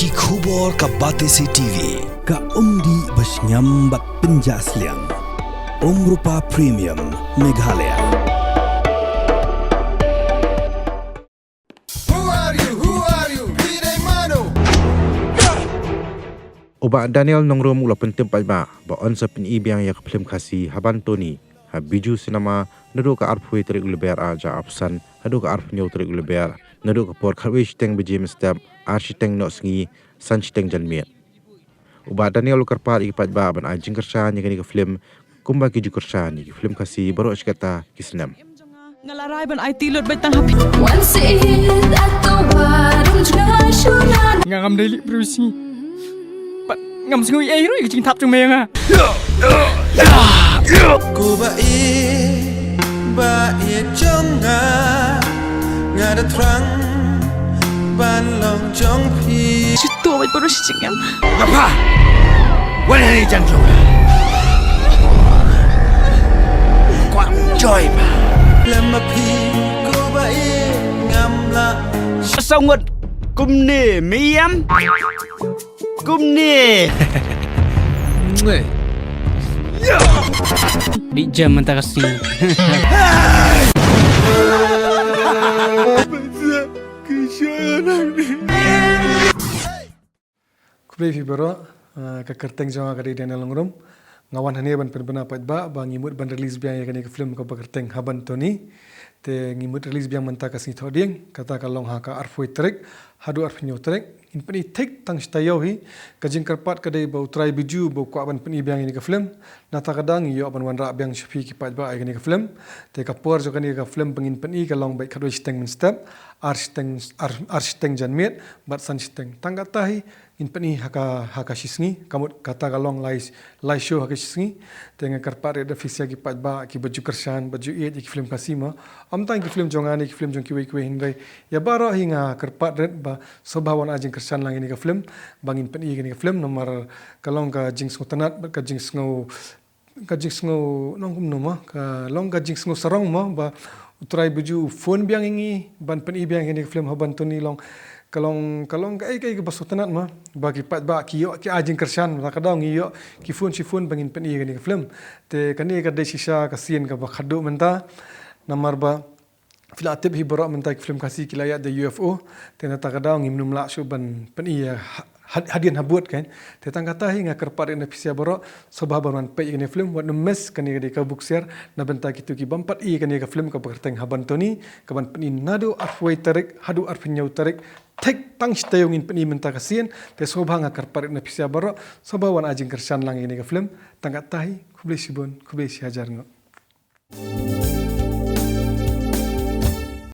Ki khubor ka Batesi TV. Ka umdi basnyambak penjaslian. Rupa Premium Meghalaya. Oba Daniel nongrom ula penting ba on sa pinibiang yak film kasi haban Tony ha biju sinama nado ka arpui terik leber aja absan hado ka arp nyau terik leber nado ka por kharwish teng bijim step architeng no sngi sanchiteng janmiat Oba Daniel karpar ipat ba ban ajing kersan yang ka film kumba ki jukersan ki film kasi baru kata kisnam ngalaray ban IT lot betang happy ngam daily brusi ngam singui ai rồi chính tháp trong miệng à cô ba trong ngà đã trắng ban lòng trong phi situ ay puro si Chingam Ngapa? Wala ni janjo. Kwa joy ba. làm mà phi cô ba ngam la Sao ngất Cung nè mấy em Cung nè bị jam mentah kasi Kublai fibro ka kerteng jonga kadi Daniel Ngrum ngawan hane ban perbena patba ba ngimut ban release biang yakani ke film ka kerteng haban Tony te ngimut release biang mentah kasi thoding kata kalong ha ka arfoi trek hadu arfinyo trek in pani tek tang stayau hi ka jingkarpat kadai bau try biju bau kwa ban pani biang ini ke film nata kadang yo ban wan ra biang shfi ki patba yakani ke film te ka por jo kani ka film pengin pani kalong baik kadoi steng men step arsteng janmet bat san steng tanggatahi in pani haka shisngi kamut kata kalong lai show haka shisngi tenga karpare da fisya ki patba ki baju kersan baju iet ki film kasima amtang ki film jongani ki film jong ki wei hindai ya bara hinga karpat red ba sobawan ajing kersan lang ini ka film bangin pani ini ka film nomor kalong ka jing sotanat ka jing sngo nongkum noma ka long ka jing sngo sarong ma ba utrai baju phone biang ini ban pani biang ini ka film haban Tony long kalong kai basotanat ma bagi pat ba ki ajing kersan kadang iyo ki phone bangin pen iya ni film te kani ka de sisa ka scene ka ba khadu menta namar ba filatib hi bara menta ki film kasi kilayat de UFO te na kadang ngimnum la shu ban pen iya hadian habut kan te tangkata hi nga karpar na pisia bara sobah baran pe ini film wat mes kani ka buksiar na benta kitu ki bampat iya kani ka film ka berteng haban Tony ka ban pen nado afwai tarik hadu arfinyau tarik tek tang stayung in pani menta kasian te sobha nga karpar na pisia bara sobawan ajing kersan lang ini ka film tangkata hi kublai sibon kublai si hajar ngo